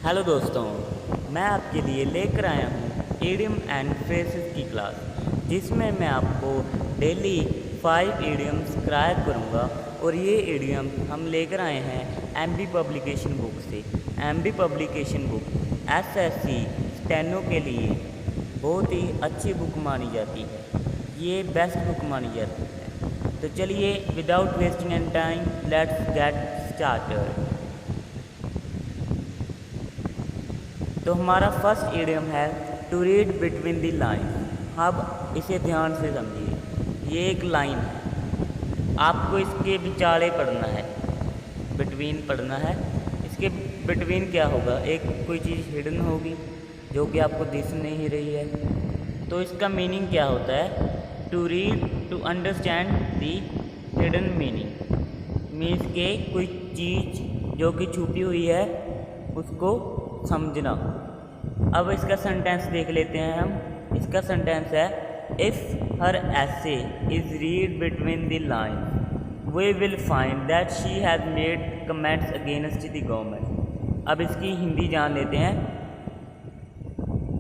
Hello दोस्तों, मैं आपके लिए लेकर आया हूँ इडियम एंड फ्रेजेस की क्लास, जिसमें मैं आपको डेली 5 इडियम्स कराया करूँगा। और ये इडियम हम लेकर आए हैं एमबी पब्लिकेशन बुक से। MB publication book SSC steno के लिए बहुत ही अच्छी बुक मानी जाती है। ये बेस्ट बुक मानी जाती है। तो चलिए without wasting any time let's get started. तो हमारा फर्स्ट इडियम है to read between the line. अब इसे ध्यान से समझिए। ये एक लाइन है, आपको इसके विचाले पढ़ना है, बिटवीन पढ़ना है। इसके बिटवीन क्या होगा, एक कोई चीज़ हिडन होगी जो कि आपको दिख नहीं रही है। तो इसका मीनिंग क्या होता है? To read to understand the hidden meaning means के कोई चीज़ जो कि छुपी हुई है उसको समझना। अब इसका सेंटेंस देख लेते हैं हम। इसका सेंटेंस है if her essay is read between the line we will find that she has made comments against the government. अब इसकी हिंदी जान लेते हैं।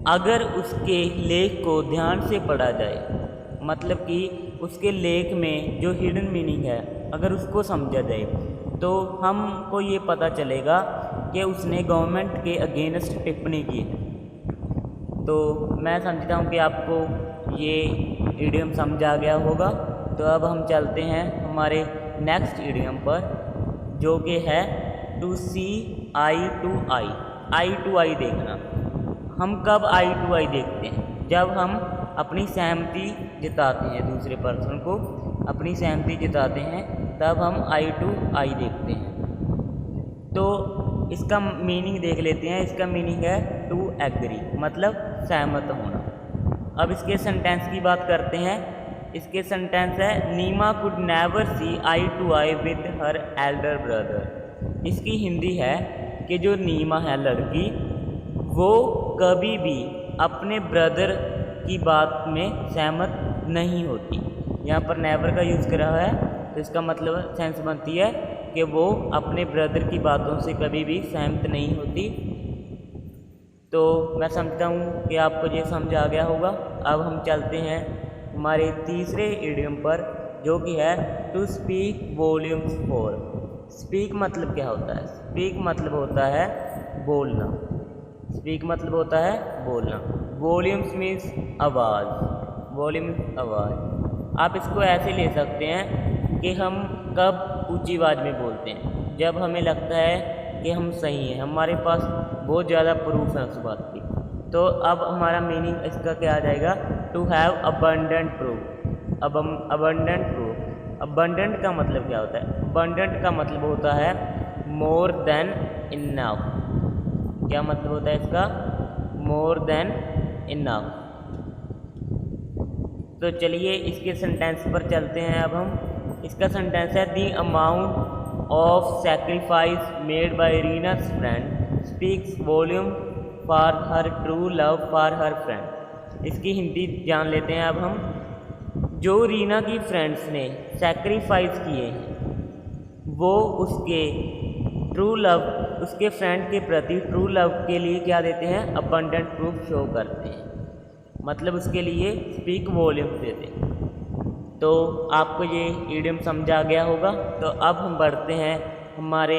अगर उसके लेख को ध्यान से पढ़ा जाए, मतलब कि उसके लेख में जो हिडन मीनिंग है अगर उसको समझा जाए, तो हमको ये पता चलेगा कि उसने गवर्नमेंट के अगेंस्ट टिप्पणी की है। तो मैं समझता हूँ कि आपको ये इडियम समझ आ गया होगा। तो अब हम चलते हैं हमारे नेक्स्ट इडियम पर, जो कि है to see eye to eye. Eye to eye देखना। हम कब आई टू आई देखते हैं? जब हम अपनी सहमति जताते हैं, दूसरे पर्सन को अपनी सहमति जताते हैं, तब हम आई टू आई देखते हैं। तो इसका मीनिंग देख लेते हैं। इसका मीनिंग है टू एग्री, मतलब सहमत होना। अब इसके सेंटेंस की बात करते हैं। इसके सेंटेंस है Nima could never see eye to eye with her elder brother. इसकी हिंदी है कि जो नीमा है लड़की, वो कभी भी अपने ब्रदर की बात में सहमत नहीं होती। यहाँ पर नेवर का यूज़ करा है, तो इसका मतलब सेंस बनती है कि वो अपने ब्रदर की बातों से कभी भी सहमत नहीं होती। तो मैं समझता हूँ कि आपको ये समझ आ गया होगा। अब हम चलते हैं हमारे तीसरे इडियम पर, जो कि है टू स्पीक वॉल्यूम्स 4। स्पीक मतलब क्या होता है? स्पीक मतलब होता है बोलना। स्पीक मतलब होता है बोलना। वॉल्यूम्स मीन्स आवाज़। वॉल्यूम्स आवाज़। आप इसको ऐसे ले सकते हैं कि हम कब ऊंची आवाज़ में बोलते हैं, जब हमें लगता है कि हम सही हैं, हमारे पास बहुत ज़्यादा प्रूफ है उस बात की। तो अब हमारा मीनिंग इसका क्या आ जाएगा? To have abundant proof. अब अबंडेंट प्रूफ। अबंडेंट का मतलब क्या होता है? अबंडेंट का मतलब होता है मोर देन इनफ। क्या मतलब होता है इसका? More than enough. तो चलिए इसके सेंटेंस पर चलते हैं अब हम। इसका सेंटेंस है the amount of sacrifice made by रीना's friend speaks volume for her true love for her friend. इसकी हिंदी जान लेते हैं अब हम। जो रीना की फ्रेंड्स ने सेक्रीफाइस किए हैं, वो उसके ट्रू लव, उसके फ्रेंड के प्रति ट्रू लव के लिए क्या देते हैं? अबंडेंट प्रूफ शो करते हैं, मतलब उसके लिए स्पीक वॉल्यूम देते हैं। तो आपको ये इडियम समझ आ गया होगा। तो अब हम बढ़ते हैं हमारे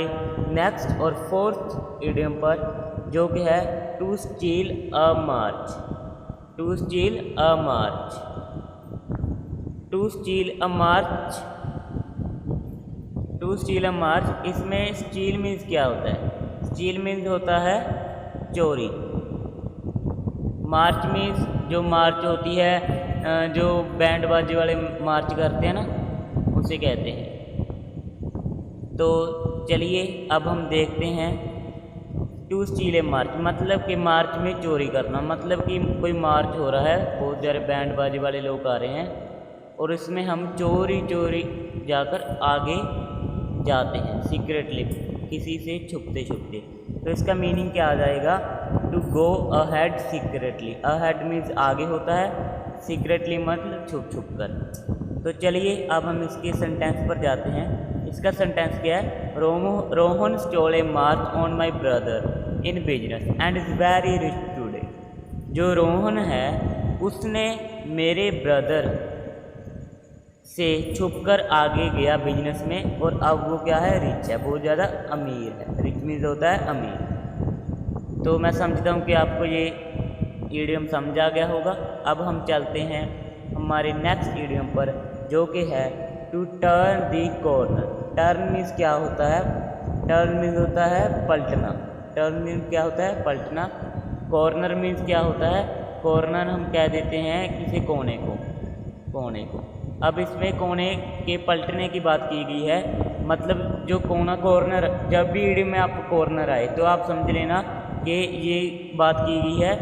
नेक्स्ट और फोर्थ इडियम पर, जो कि है to steal a march. To steal a march. To steal a march. To steal a march. इसमें स्टील मीन्स क्या होता है? स्टील मीन्स होता है चोरी। मार्च मीन्स जो मार्च होती है, जो बैंड बाजे वाले मार्च करते हैं ना, उसे कहते हैं। तो चलिए अब हम देखते हैं टू स्टील ए मार्च, मतलब कि मार्च में चोरी करना। मतलब कि कोई मार्च हो रहा है, बहुत सारे बैंड बाजे वाले लोग आ रहे हैं और इसमें हम चोरी चोरी जाकर आगे जाते हैं, सीक्रेटली, किसी से छुपते छुपते। तो इसका मीनिंग क्या आ जाएगा? To go ahead secretly. Ahead means आगे होता है, सीक्रेटली मतलब छुप छुप कर। तो चलिए अब हम इसके सेंटेंस पर जाते हैं। इसका सेंटेंस क्या है? Rohan stole a march on my brother in business and is very rich today. जो रोहन है उसने मेरे ब्रदर से छुपकर आगे गया बिजनेस में और अब वो क्या है, रिच है, बहुत ज़्यादा अमीर है। रिच मीन्स होता है अमीर। तो मैं समझता हूँ कि आपको ये इडियम समझ आ गया होगा। अब हम चलते हैं हमारे नेक्स्ट इडियम पर, जो कि है to turn the corner. Turn means क्या होता है, टर्न मीन्स होता है पलटना। टर्न मीन्स क्या होता है, पलटना। कॉर्नर मीन्स क्या होता है, कॉर्नर हम कह देते हैं किसी कोने को, कोने को। अब इसमें कोने के पलटने की बात की गई है, मतलब जो कोना कॉर्नर, जब भी इडियम में आपको कॉर्नर आए तो आप समझ लेना कि ये बात की गई है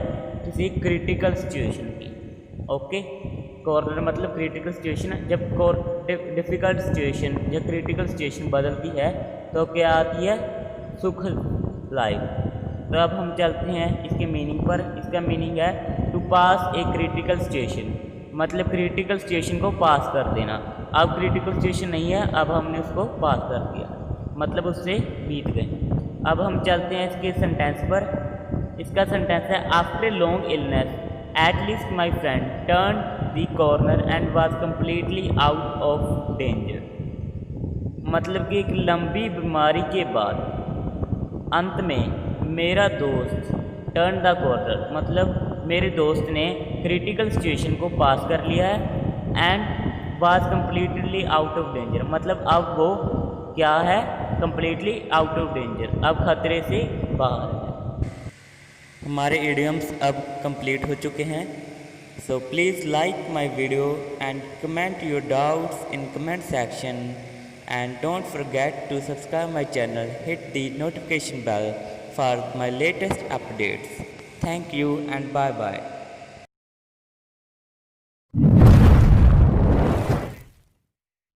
किसी क्रिटिकल सिचुएशन की। ओके, कॉर्नर मतलब क्रिटिकल सिचुएशन। जब डिफ़िकल्ट सिचुएशन या क्रिटिकल सिचुएशन बदलती है तो क्या आती है, सुख लाइफ। तो अब हम चलते हैं इसके मीनिंग पर। इसका मीनिंग है to pass a critical situation, मतलब क्रिटिकल सिचुएशन को पास कर देना। अब क्रिटिकल सिचुएशन नहीं है, अब हमने उसको पास कर दिया, मतलब उससे बीत गए। अब हम चलते हैं इसके सेंटेंस पर। इसका सेंटेंस है after long illness at least my friend turn the corner and was completely out of danger. मतलब कि एक लंबी बीमारी के बाद अंत में मेरा दोस्त टर्न द कॉर्नर, मतलब मेरे दोस्त ने क्रिटिकल सिचुएशन को पास कर लिया है and was completely out of danger, मतलब अब वो क्या है, कम्प्लीटली आउट ऑफ डेंजर, अब खतरे से बाहर है। हमारे इडियम्स अब कंप्लीट हो चुके हैं। So please like my video and comment your doubts in comment section and don't forget to subscribe my channel, hit the notification bell for my latest updates. Thank you and bye bye.